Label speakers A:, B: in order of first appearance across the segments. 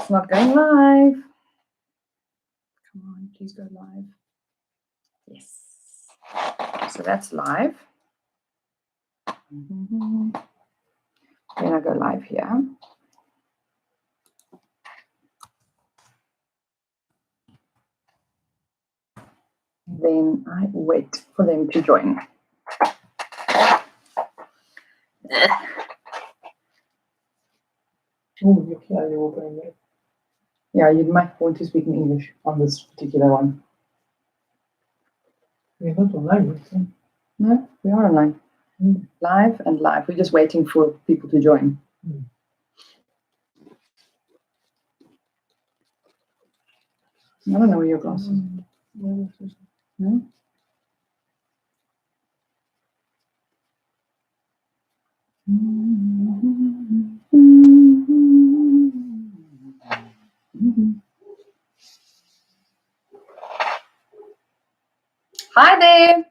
A: It's not going live. Come on, please go live. Yes. So that's live. Then I go live here. Then I wait for them to join.
B: Oh, you clearly will bring it.
A: Yeah, you might want to speak in English on this particular one.
B: We're not online, right?
A: No, we are online. Live and live. We're just waiting for people to join. I don't know where your glasses are. No? Hi there.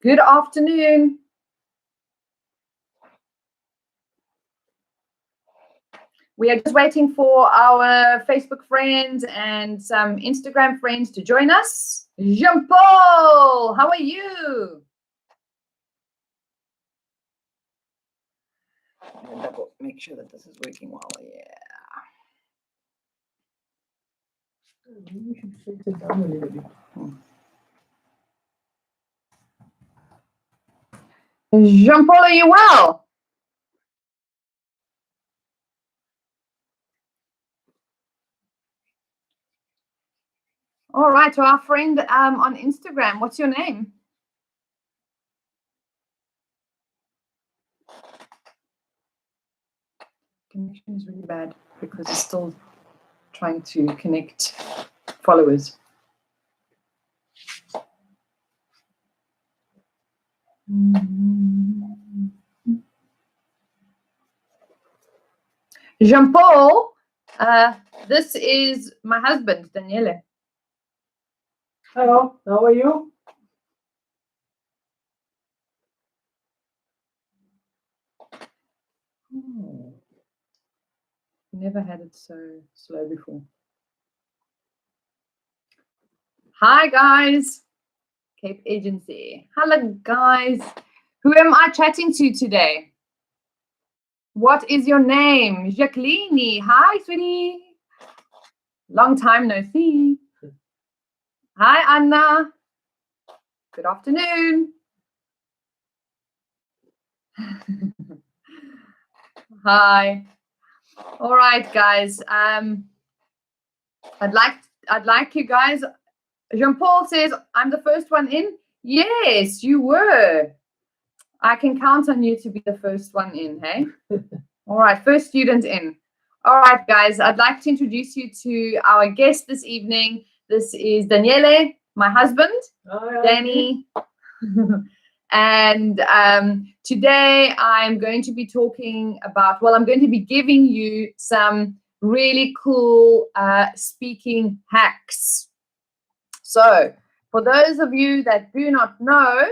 A: Good afternoon. We are just waiting for our Facebook friends and some Instagram friends to join us. Jean-Paul, how are you? Double make sure that this is working well. Yeah.
B: Maybe you should fix it down a little bit.
A: Jean-Paul, are you well? All right, to our friend on Instagram, what's your name? Connection is really bad because it's still trying to connect followers. Jean-Paul, this is my husband, Daniele.
B: Hello, how are you?
A: Oh. Never had it so slow before. Hi, guys. Cape Agency. Hello, guys. Who am I chatting to today? What is your name? Jacqueline. Hi, sweetie. Long time no see. Hi, Anna. Good afternoon. Hi. All right, guys. I'd like you guys. Jean-Paul says I'm the first one in. Yes, you were. I can count on you to be the first one in, hey? All right, first student in. All right, guys, I'd like to introduce you to our guest this evening. This is Daniele, my husband, Danny. And today I'm going to be talking about, I'm going to be giving you some really cool speaking hacks. So for those of you that do not know,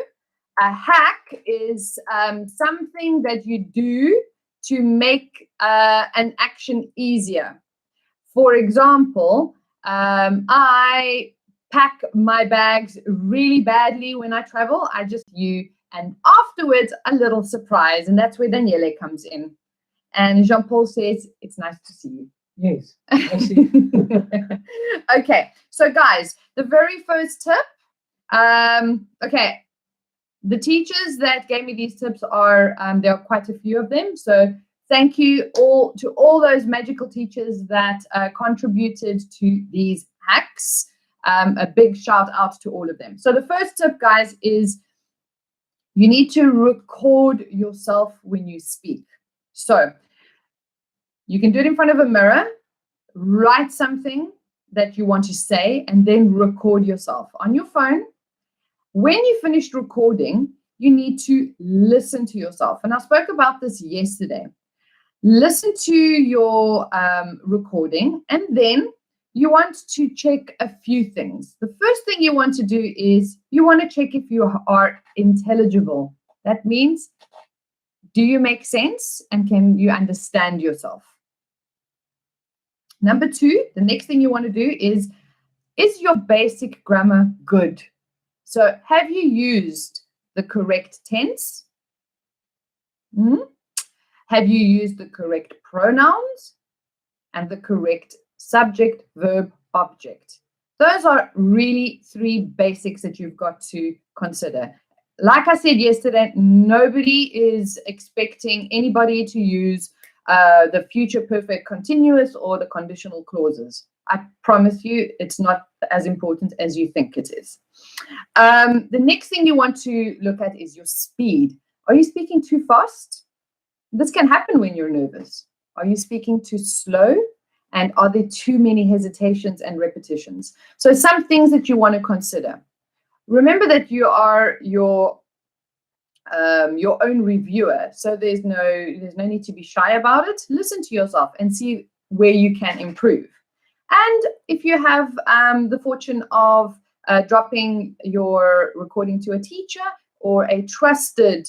A: a hack is something that you do to make an action easier. For example, I pack my bags really badly when I travel. I just and afterwards a little surprise, and that's where Daniele comes in. And Jean-Paul says, it's nice to see you.
B: Yes, I see.
A: Okay, so guys, the very first tip, okay, the teachers that gave me these tips are, there are quite a few of them. So thank you to all those magical teachers that contributed to these hacks. A big shout out to all of them. So the first tip, guys, is you need to record yourself when you speak. So you can do it in front of a mirror, write something that you want to say, and then record yourself on your phone. When you finished recording, you need to listen to yourself. And I spoke about this yesterday. Listen to your recording, and then you want to check a few things. The first thing you want to do is you want to check if you are intelligible. That means, do you make sense and can you understand yourself? Number 2, the next thing you want to do is your basic grammar good? So have you used the correct tense? Have you used the correct pronouns and the correct subject, verb, object? Those are really 3 basics that you've got to consider. Like I said yesterday, nobody is expecting anybody to use the future perfect continuous or the conditional clauses. I promise you, it's not as important as you think it is. The next thing you want to look at is your speed. Are you speaking too fast? This can happen when you're nervous. Are you speaking too slow? And are there too many hesitations and repetitions? So some things that you want to consider. Remember that you are your own reviewer, so there's no need to be shy about it. Listen to yourself and see where you can improve. And if you have the fortune of dropping your recording to a teacher or a trusted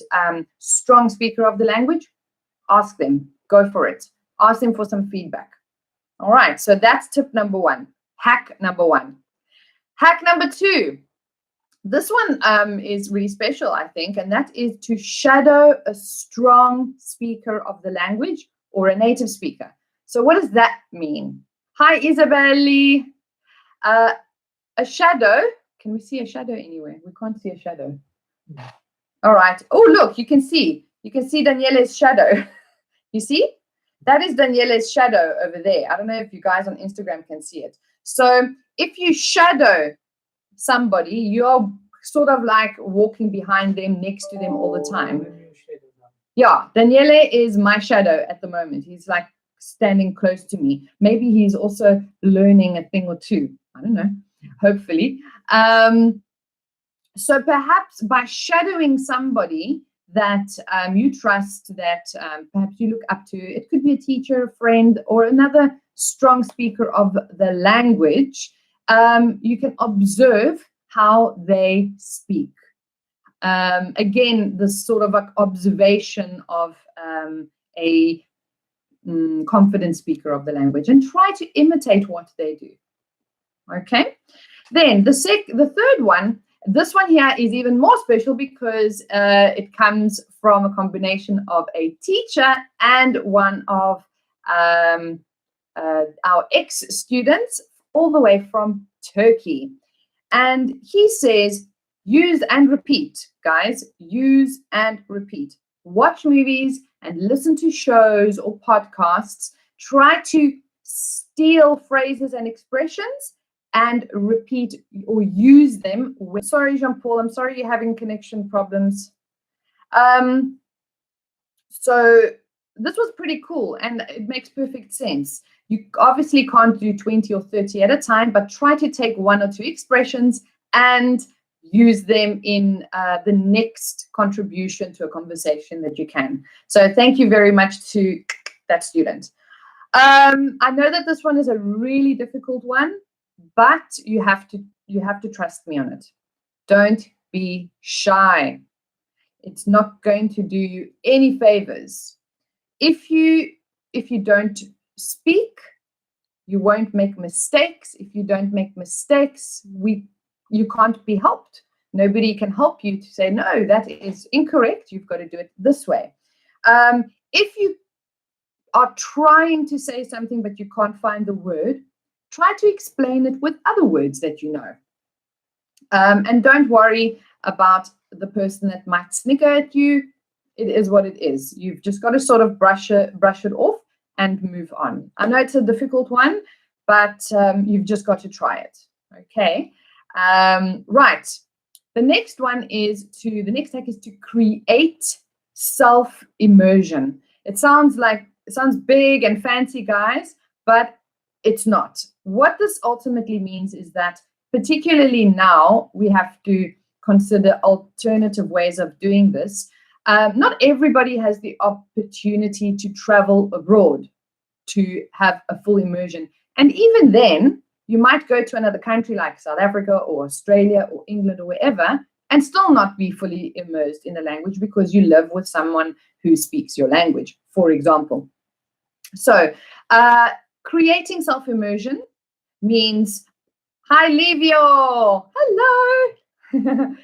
A: strong speaker of the language, ask them. Go for it. Ask them for some feedback. All right, so that's tip number 1. Hack number 1. Hack number 2. This one is really special, I think, and that is to shadow a strong speaker of the language or a native speaker. So what does that mean? Hi, Isabelle. A shadow. Can we see a shadow anywhere? We can't see a shadow. All right. Oh, look, you can see. You can see Daniela's shadow. You see? That is Daniela's shadow over there. I don't know if you guys on Instagram can see it. So if you shadow somebody, you're sort of like walking behind them, next to them all the time. Yeah, Daniele is my shadow at the moment. He's like standing close to me. Maybe he's also learning a thing or two. I don't know, hopefully. So perhaps by shadowing somebody that you trust, that perhaps you look up to, it could be a teacher, a friend, or another strong speaker of the language, you can observe how they speak. Again, this sort of like observation of a confident speaker of the language, and try to imitate what they do. Okay, then the third one, this one here is even more special because it comes from a combination of a teacher and one of our ex-students, all the way from Turkey. And he says, use and repeat, guys. Use and repeat. Watch movies and listen to shows or podcasts. Try to steal phrases and expressions and repeat or use them. Sorry, Jean-Paul, I'm sorry you're having connection problems. So this was pretty cool, and it makes perfect sense. You obviously can't do 20 or 30 at a time, but try to take 1 or 2 expressions and use them in the next contribution to a conversation that you can. So thank you very much to that student. I know that this one is a really difficult one, but you have to trust me on it. Don't be shy. It's not going to do you any favors. If you don't speak, you won't make mistakes. If you don't make mistakes, you can't be helped. Nobody can help you to say, no, that is incorrect. You've got to do it this way. If you are trying to say something but you can't find the word, try to explain it with other words that you know. And don't worry about the person that might snicker at you. It is what it is. You've just got to sort of brush it off and move on. I know it's a difficult one, but you've just got to try it. Okay. Right. The next hack is to create self-immersion. It sounds big and fancy, guys, but it's not. What this ultimately means is that, particularly now, we have to consider alternative ways of doing this. Not everybody has the opportunity to travel abroad to have a full immersion. And even then, you might go to another country like South Africa or Australia or England or wherever and still not be fully immersed in the language because you live with someone who speaks your language, for example. So Creating self-immersion means, hi, Livio. Hello.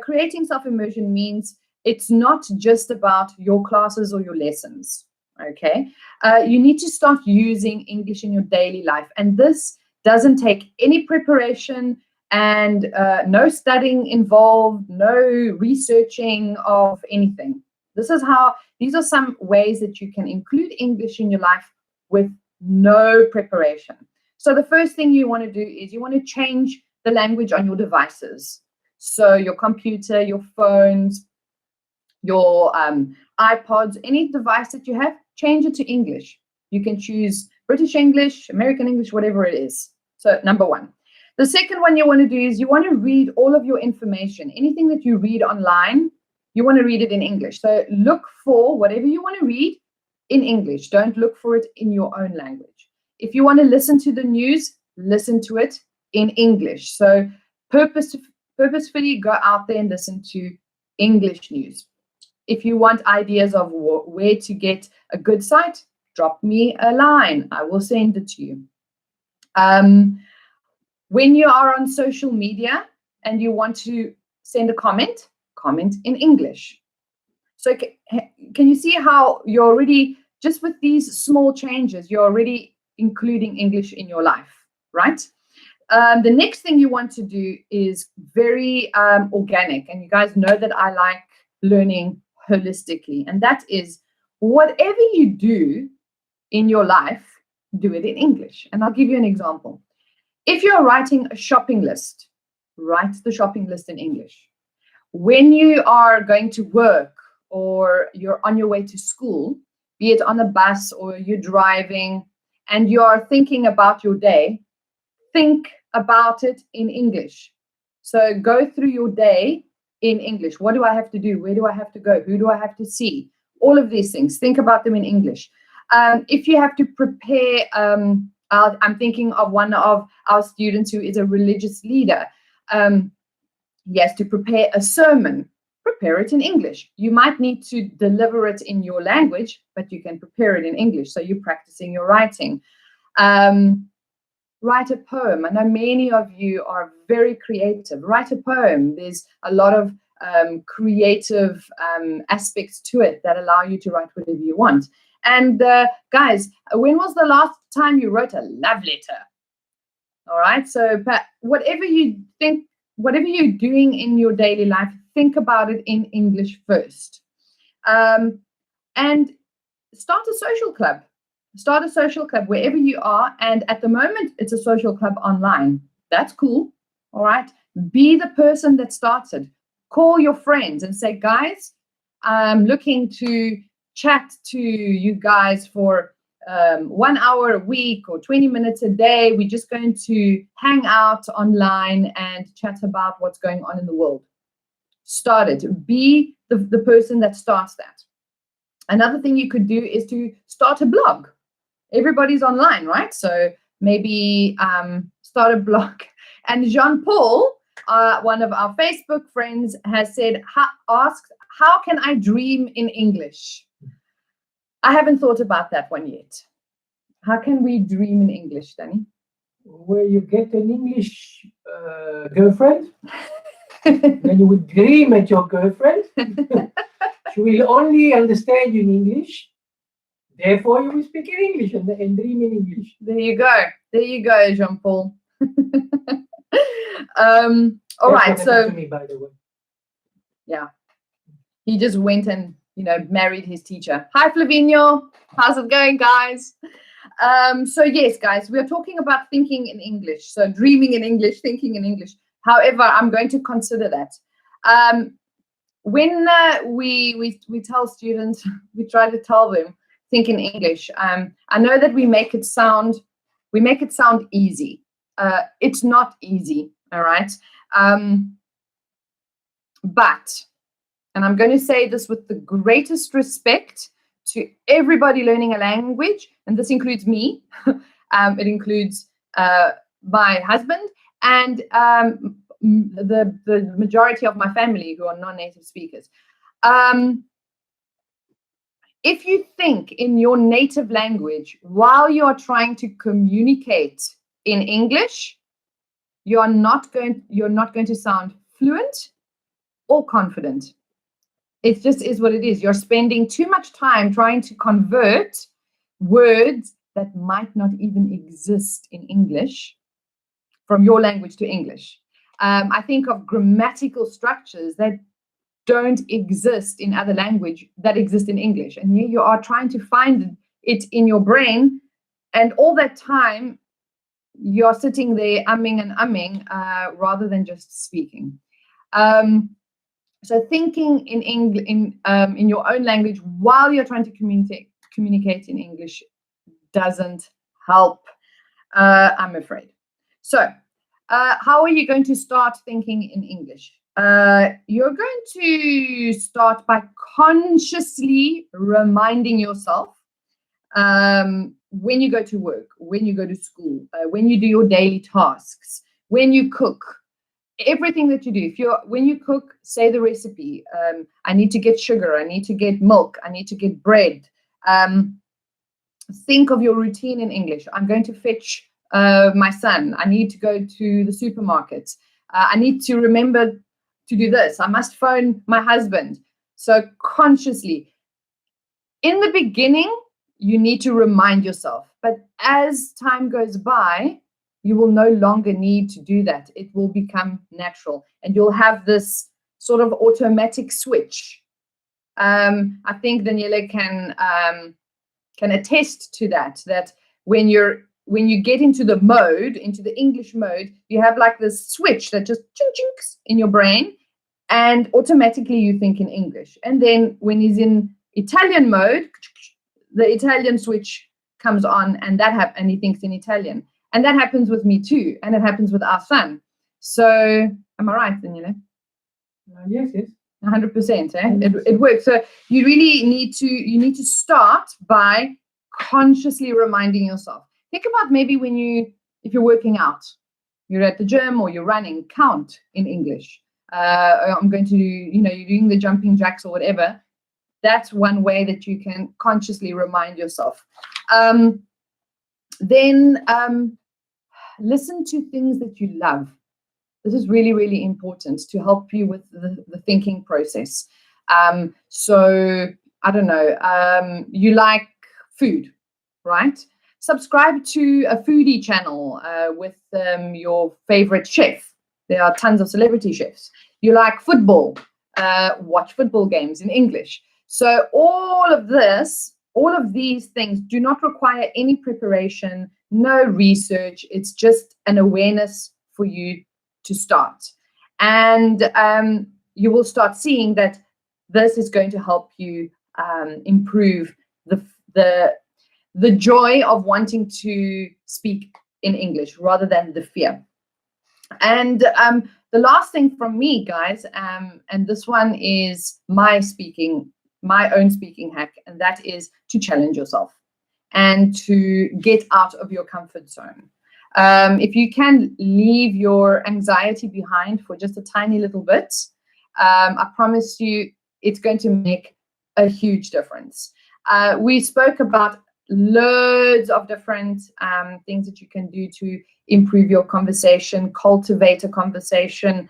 A: Creating self-immersion means it's not just about your classes or your lessons. Okay. You need to start using English in your daily life. And this doesn't take any preparation and no studying involved, no researching of anything. These are some ways that you can include English in your life with no preparation. So the first thing you want to do is you want to change the language on your devices. So your computer, your phones, your iPods, any device that you have, change it to English. You can choose British English, American English, whatever it is. So number one. The second one you want to do is you want to read all of your information. Anything that you read online, you want to read it in English. So look for whatever you want to read in English. Don't look for it in your own language. If you want to listen to the news, listen to it in English. So purposefully go out there and listen to English news. If you want ideas of where to get a good site, drop me a line. I will send it to you. When you are on social media and you want to send a comment in English. So can you see how you're already, just with these small changes, you're already including English in your life, right? The next thing you want to do is very organic. And you guys know that I like learning holistically. And that is, whatever you do in your life, do it in English. And I'll give you an example. If you're writing a shopping list, write the shopping list in English. When you are going to work or you're on your way to school, be it on a bus or you're driving and you're thinking about your day, think about it in English. So go through your day in English. What do I have to do? Where do I have to go? Who do I have to see? All of these things, think about them in English. If you have to prepare, I'm thinking of one of our students who is a religious leader. He has to prepare a sermon. Prepare it in English. You might need to deliver it in your language, but you can prepare it in English. So you're practicing your writing. Write a poem. I know many of you are very creative. Write a poem. There's a lot of creative aspects to it that allow you to write whatever you want. And guys, when was the last time you wrote a love letter? All right. So whatever you think, whatever you're doing in your daily life, think about it in English first. And start a social club. Start a social club wherever you are. And at the moment, it's a social club online. That's cool. All right. Be the person that starts it. Call your friends and say, guys, I'm looking to chat to you guys for 1 hour a week or 20 minutes a day. We're just going to hang out online and chat about what's going on in the world. Start it. Be the person that starts that. Another thing you could do is to start a blog. Everybody's online, right? So maybe start a blog. And Jean-Paul, one of our Facebook friends, has said, asked, how can I dream in English? I haven't thought about that one yet. How can we dream in English, Danny?
B: Where you get an English girlfriend, then you would dream at your girlfriend. She will only understand you in English. Therefore, you will speak in English and dream in English.
A: There you go. There you go, Jean-Paul. All right. So,
B: to me, by the way.
A: Yeah, he just went and married his teacher. Hi, Flavinio. How's it going, guys? So yes, guys, we're talking about thinking in English. So dreaming in English, thinking in English. However, I'm going to consider that. When we tell students, we try to tell them think in English. I know that we make it sound easy. It's not easy, all right? But, and I'm going to say this with the greatest respect to everybody learning a language, and this includes me. It includes my husband and the majority of my family who are non-native speakers. if you think in your native language while you are trying to communicate in English, you're not going to sound fluent or confident. It just is what it is. You're spending too much time trying to convert words that might not even exist in English from your language to English. I think of grammatical structures that don't exist in other language that exist in English. And here you are trying to find it in your brain. And all that time, you're sitting there umming and umming rather than just speaking. So thinking in your own language while you're trying to communicate in English doesn't help, I'm afraid. So how are you going to start thinking in English? You're going to start by consciously reminding yourself when you go to work, when you go to school, when you do your daily tasks, when you cook, everything that you do. When you cook, say the recipe. I need to get sugar. I need to get milk. I need to get bread. Think of your routine in English. I'm going to fetch my son. I need to go to the supermarket. I need to remember to do this. I must phone my husband. So consciously, in the beginning, you need to remind yourself. But as time goes by, you will no longer need to do that. It will become natural, and you'll have this sort of automatic switch. I think Daniela can attest to that. That when you get into the English mode, you have like this switch that just chinks in your brain, and automatically you think in English. And then when he's in Italian mode, the Italian switch comes on, and and he thinks in Italian. And that happens with me too, and it happens with our son. So, am I right, Daniela?
B: Yes.
A: 100%. It works. So you really need to start by consciously reminding yourself. Think about maybe if you're working out, you're at the gym or you're running, count in English. I'm going to do, you're doing the jumping jacks or whatever. That's one way that you can consciously remind yourself. Then listen to things that you love. This is really, really important to help you with the thinking process. So, I don't know, you like food, right? Subscribe to a foodie channel with your favorite chef. There are tons of celebrity chefs. You like football, watch football games in English. So all of these things do not require any preparation, no research. It's just an awareness for you to start. And you will start seeing that this is going to help you improve the joy of wanting to speak in English rather than the fear. And the last thing from me, guys, and this one is my own speaking hack, and that is to challenge yourself and to get out of your comfort zone. If you can leave your anxiety behind for just a tiny little bit, I promise you it's going to make a huge difference. We spoke about loads of different things that you can do to improve your conversation, cultivate a conversation,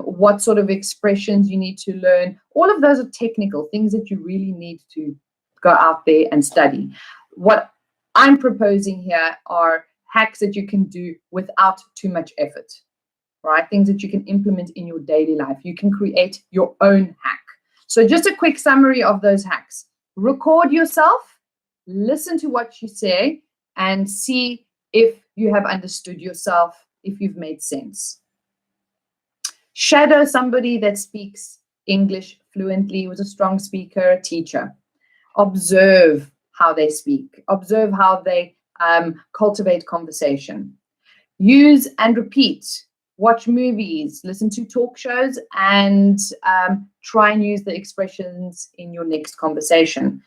A: what sort of expressions you need to learn. All of those are technical things that you really need to go out there and study. What I'm proposing here are hacks that you can do without too much effort, right? Things that you can implement in your daily life. You can create your own hack. So just a quick summary of those hacks. Record yourself, listen to what you say, and see if you have understood yourself, if you've made sense. Shadow somebody that speaks English fluently, who's a strong speaker, a teacher. Observe how they speak. Observe how they cultivate conversation. Use and repeat. Watch movies, listen to talk shows, and try and use the expressions in your next conversation.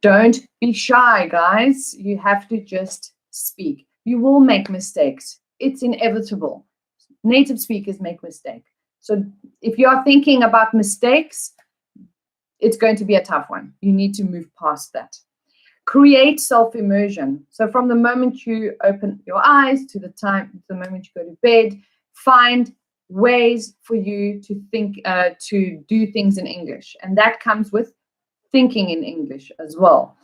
A: Don't be shy, guys. You have to just speak. You will make mistakes. It's inevitable. Native speakers make mistakes. So if you are thinking about mistakes, it's going to be a tough one. You need to move past that. Create self-immersion. So from the moment you open your eyes to the moment you go to bed, find ways for you to think, to do things in English. And that comes with thinking in English as well.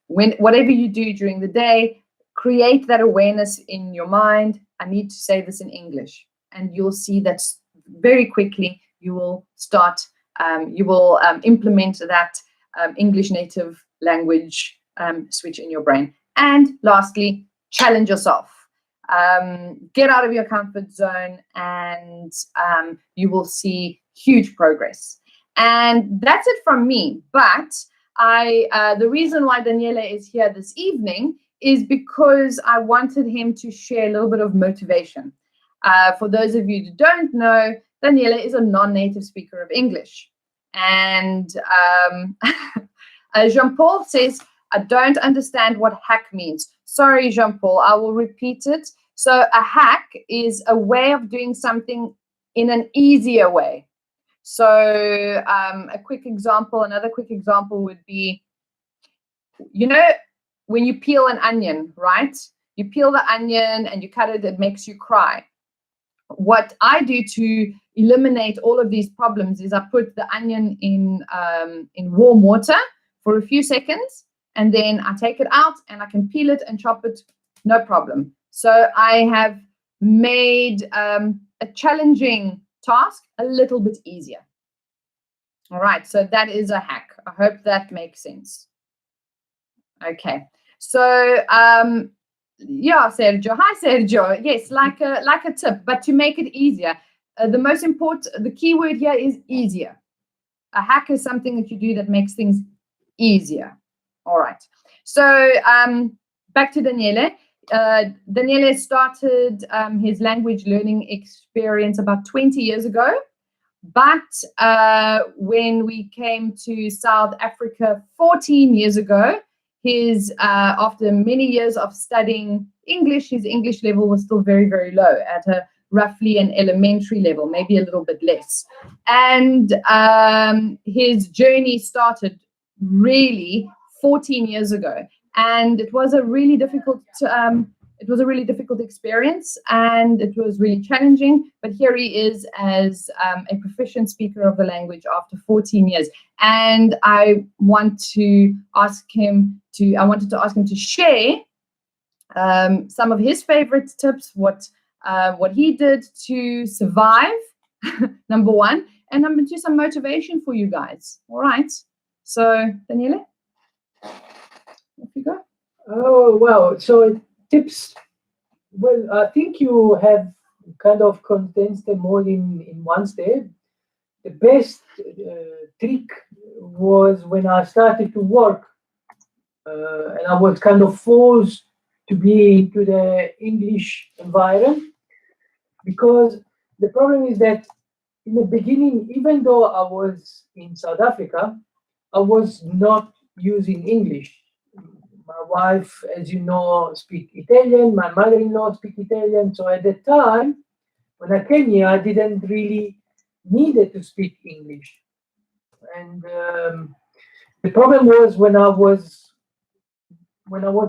A: Whatever you do during the day, create that awareness in your mind. I need to say this in English. And you'll see that very quickly you will start, implement that English native language switch in your brain. And lastly, challenge yourself. Get out of your comfort zone, and you will see huge progress. And that's it from me. But the reason why Daniele is here this evening is because I wanted him to share a little bit of motivation. For those of you who don't know, Daniele is a non-native speaker of English. And Jean-Paul says, I don't understand what hack means. Sorry, Jean-Paul, I will repeat it. So a hack is a way of doing something in an easier way. So another quick example would be, you know, when you peel an onion, right? You peel the onion and you cut it, it makes you cry. What I do to eliminate all of these problems is I put the onion in warm water for a few seconds, and then I take it out and I can peel it and chop it, no problem. So I have made a challenging task a little bit easier. All right, so that is a hack. I hope that makes sense. Okay, so yeah, Sergio. Hi, Sergio. Yes, like a tip, but to make it easier. The key word here is easier. A hack is something that you do that makes things easier. All right. So back to Daniele. Daniele started his language learning experience about 20 years ago. But when we came to South Africa 14 years ago, after many years of studying English, his English level was still very, very low at roughly an elementary level, maybe a little bit less. And his journey started really 14 years ago. And it was a really difficult experience, and it was really challenging. But here he is as a proficient speaker of the language after 14 years. And I wanted to ask him to share some of his favorite tips, what he did to survive, number one, and number two, some motivation for you guys. All right. So, Daniele, off you go.
B: Oh, wow. So tips. Well, I think you have kind of condensed them all in one step. The best trick was when I started to work, and I was kind of forced to be into the English environment, because the problem is that in the beginning, even though I was in South Africa, I was not using English. My wife, as you know, speaks Italian. My mother-in-law speaks Italian. So at the time, when I came here, I didn't really needed to speak English. And the problem was when I was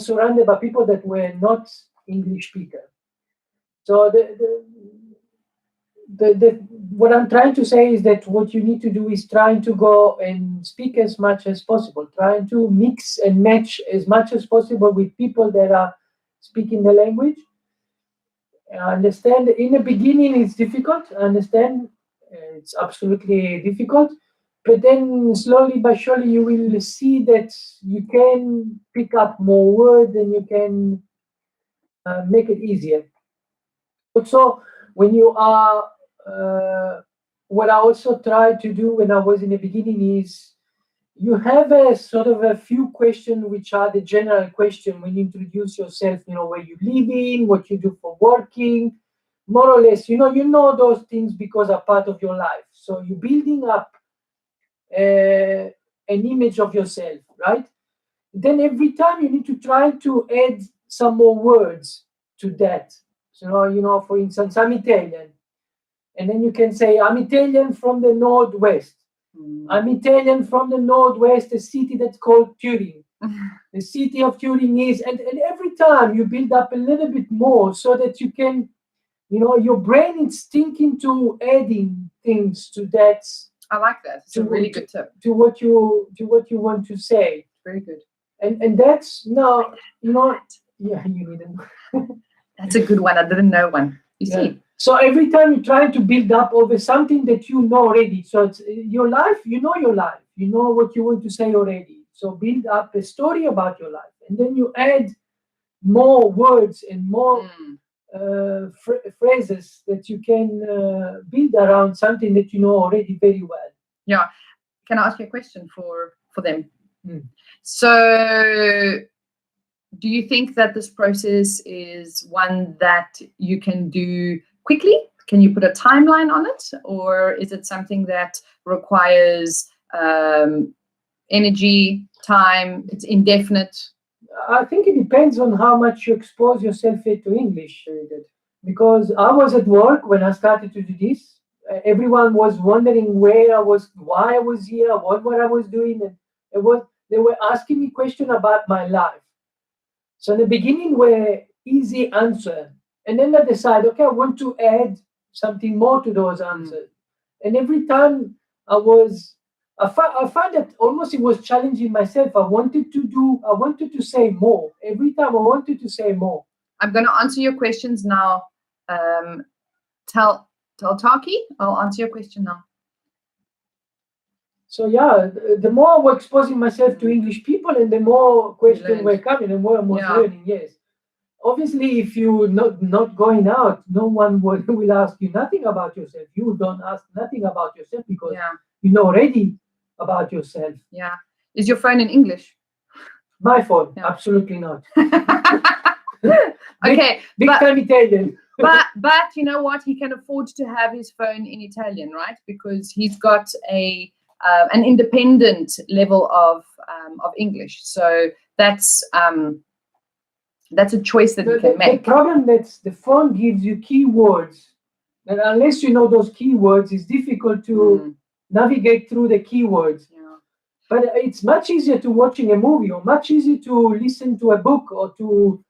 B: surrounded by people that were not English speakers. So what I'm trying to say is that what you need to do is trying to go and speak as much as possible, trying to mix and match as much as possible with people that are speaking the language. I understand in the beginning it's difficult. I understand it's absolutely difficult, but then slowly but surely you will see that you can pick up more words and you can make it easier. Also, when you are what I also tried to do when I was in the beginning is you have a sort of a few questions which are the general question when you introduce yourself, where you live in, what you do for working, more or less, you know those things because are part of your life. So you're building up an image of yourself, right? Then every time you need to try to add some more words to that. So, for instance, I'm Italian. And then you can say, I'm Italian from the Northwest. I'm Italian from the northwest, a city that's called Turin. The city of Turin is, and every time you build up a little bit more so that you can, your brain is thinking to adding things to that.
A: I like that. It's a really good tip.
B: To what you want to say.
A: Very good.
B: And that's now, yeah, you need it.
A: That's a good one. I didn't know one. You see.
B: So every time you're trying to build up over something that you know already. So it's your life, your life. You know what you want to say already. So build up a story about your life. And then you add more words and more phrases that you can build around something that you know already very well.
A: Yeah. Can I ask you a question for them? So do you think that this process is one that you can do quickly? Can you put a timeline on it? Or is it something that requires energy, time, it's indefinite?
B: I think it depends on how much you expose yourself to English.
A: Very good.
B: Because I was at work when I started to do this. Everyone was wondering where I was, why I was here, what I was doing. And they were asking me questions about my life. So in the beginning were easy answer. And then I decided, okay, I want to add something more to those answers. And every time I found that almost it was challenging myself. I wanted to say more. Every time I wanted to say more.
A: I'm going to answer your questions now. Tell Taki, I'll answer your question now.
B: So yeah, the more I was exposing myself to English people, and the more questions were coming, and more I was learning. Yes, obviously, if you're not going out, no one will ask you nothing about yourself. You don't ask nothing about yourself because you know already about yourself.
A: Yeah. Is your phone in English?
B: My phone? Yeah. Absolutely not.
A: Okay.
B: Big time Italian.
A: but you know what? He can afford to have his phone in Italian, right? Because he's got an independent level of English. So that's a choice that you can make.
B: The problem that's the phone gives you keywords, and unless you know those keywords, it's difficult to navigate through the keywords.
A: Yeah.
B: But it's much easier to watching a movie, or much easier to listen to a book, or to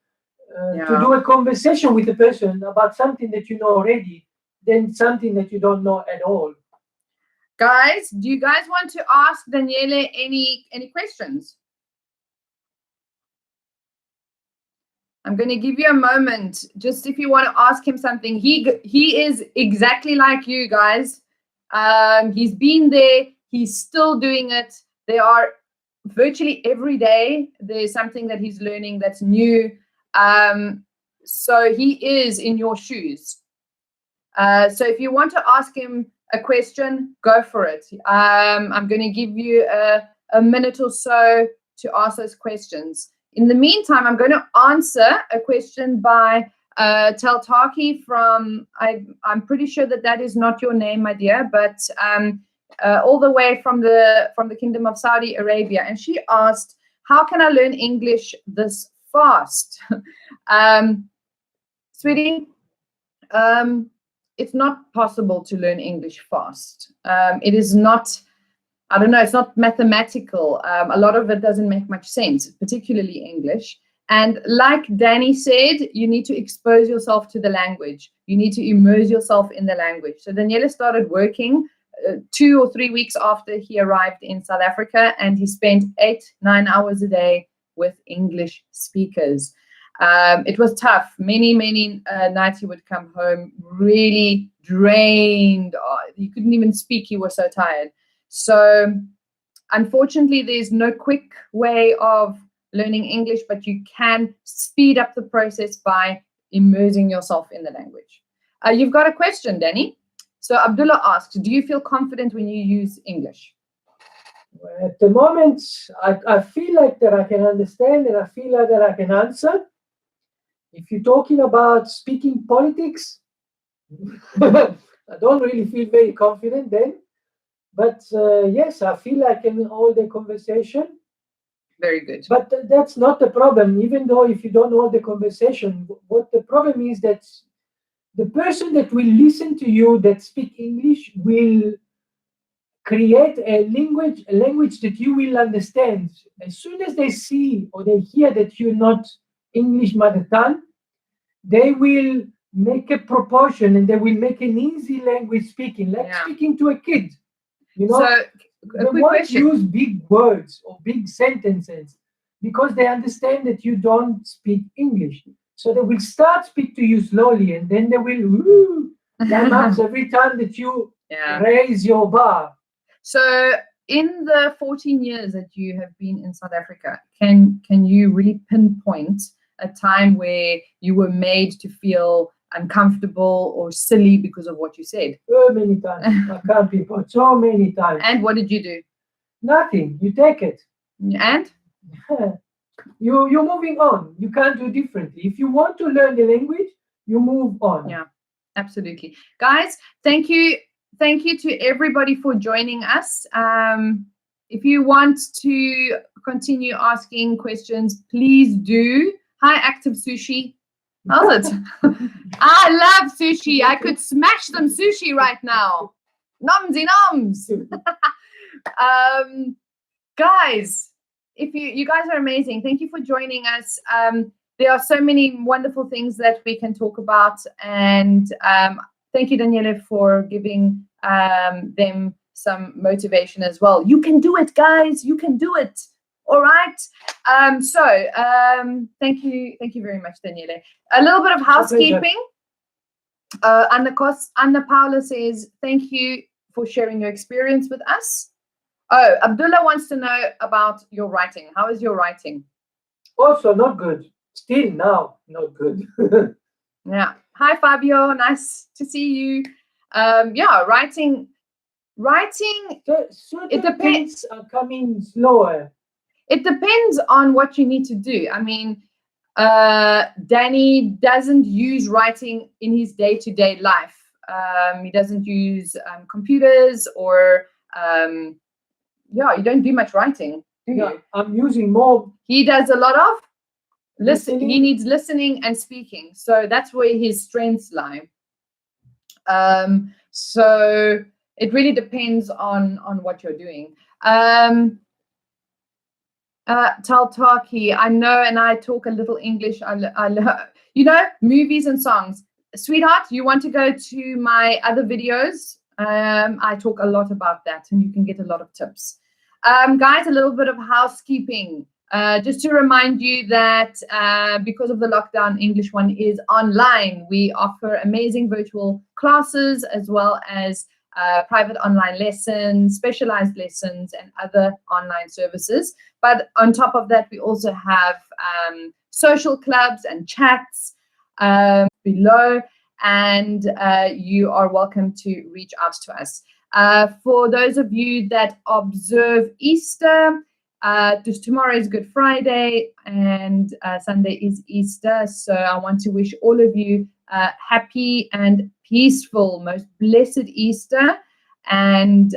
B: do a conversation with a person about something that you know already than something that you don't know at all.
A: Guys, do you guys want to ask Daniele any questions? I'm going to give you a moment, just if you want to ask him something. He is exactly like you guys. He's been there. He's still doing it. There are virtually every day there's something that he's learning that's new. So he is in your shoes. So if you want to ask him a question, go for it. I'm going to give you a minute or so to ask those questions. In the meantime, I'm going to answer a question by Teltaki from, I'm pretty sure that is not your name, my dear, but all the way from the Kingdom of Saudi Arabia. And she asked, how can I learn English this fast? Sweetie, it's not possible to learn English fast. It is not, I don't know, it's not mathematical. A lot of it doesn't make much sense, particularly English. And like Danny said, you need to expose yourself to the language. You need to immerse yourself in the language. So Daniele started working 2 or 3 weeks after he arrived in South Africa, and he spent 8-9 hours a day with English speakers. It was tough. Many nights he would come home really drained. He couldn't even speak. He was so tired. So unfortunately, there's no quick way of learning English, but you can speed up the process by immersing yourself in the language. You've got a question, Danny. So Abdullah asks, do you feel confident when you use English?
B: At the moment, I feel like that I can understand, and I feel like that I can answer. If you're talking about speaking politics, I don't really feel very confident then. But yes, I feel like I can hold the conversation.
A: Very good.
B: But that's not the problem. Even though if you don't hold the conversation, what the problem is that the person that will listen to you that speak English will create a language that you will understand. As soon as they see or they hear that you're not English mother tongue, they will make a proportion and they will make an easy language speaking, like speaking to a kid. You know,
A: So,
B: they won't use big words or big sentences because they understand that you don't speak English. So they will start speak to you slowly, and then they will climb up every time that you raise your bar.
A: So, in the 14 years that you have been in South Africa, can you really pinpoint a time where you were made to feel uncomfortable or silly because of what you said?
B: So many times. I can't pinpoint. So many times.
A: And what did you do?
B: Nothing. You take it.
A: And?
B: You're moving on. You can't do differently. If you want to learn the language, you move on.
A: Yeah, absolutely. Guys, thank you. Thank you to everybody for joining us. If you want to continue asking questions, please do. Hi, Active Sushi. How's it? I love sushi. I could smash some sushi right now. Nomsy noms. Guys, if you guys are amazing. Thank you for joining us. There are so many wonderful things that we can talk about, and thank you, Daniele, for giving them some motivation as well. You can do it, guys. You can do it. All right. Thank you very much, Daniele. A little bit of housekeeping. Anna Paula says, thank you for sharing your experience with us. Oh, Abdullah wants to know about your writing. How is your writing?
B: Also, not good. Still now, not good.
A: Yeah. Hi, Fabio. Nice to see you. Writing.
B: It depends. Are coming slower.
A: It depends on what you need to do. I mean, Danny doesn't use writing in his day-to-day life. He doesn't use computers or you don't do much writing, do you?
B: I'm using more.
A: He does a lot of listening. He needs listening and speaking. So that's where his strengths lie. So it really depends on what you're doing. Taltaki, I know, and I talk a little English. I movies and songs. Sweetheart, you want to go to my other videos? I talk a lot about that, and you can get a lot of tips. Guys, a little bit of housekeeping. Just to remind you that because of the lockdown, English One is online. We offer amazing virtual classes as well as private online lessons, specialized lessons, and other online services. But on top of that, we also have social clubs and chats below, and you are welcome to reach out to us. For those of you that observe Easter, just tomorrow is Good Friday and Sunday is Easter. So I want to wish all of you happy and peaceful, most blessed Easter. And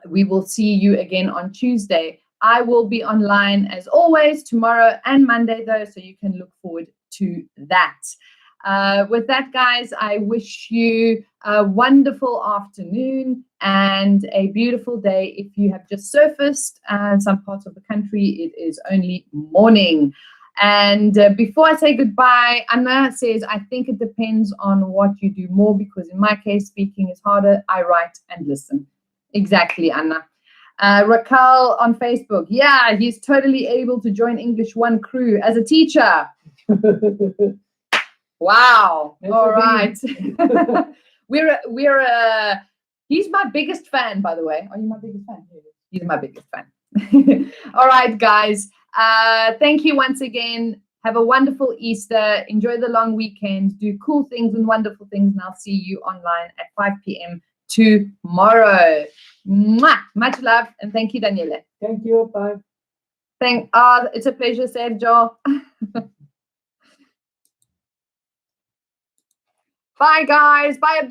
A: we will see you again on Tuesday. I will be online as always tomorrow and Monday, though, so you can look forward to that. With that, guys, I wish you a wonderful afternoon and a beautiful day. If you have just surfaced some parts of the country, it is only morning. And before I say goodbye, Anna says, I think it depends on what you do more, because in my case, speaking is harder. I write and listen. Exactly, Anna. Raquel on Facebook. Yeah, he's totally able to join English One crew as a teacher. Wow. That's all right. He's my biggest fan, by the way. Are you my biggest fan? He's my biggest fan. All right, guys. Thank you once again. Have a wonderful Easter. Enjoy the long weekend. Do cool things and wonderful things. And I'll see you online at 5 p.m. tomorrow. Mwah! Much love. And thank you, Daniele.
B: Thank you. Bye.
A: It's a pleasure, Sergio. Bye, guys. Bye, Abdullah.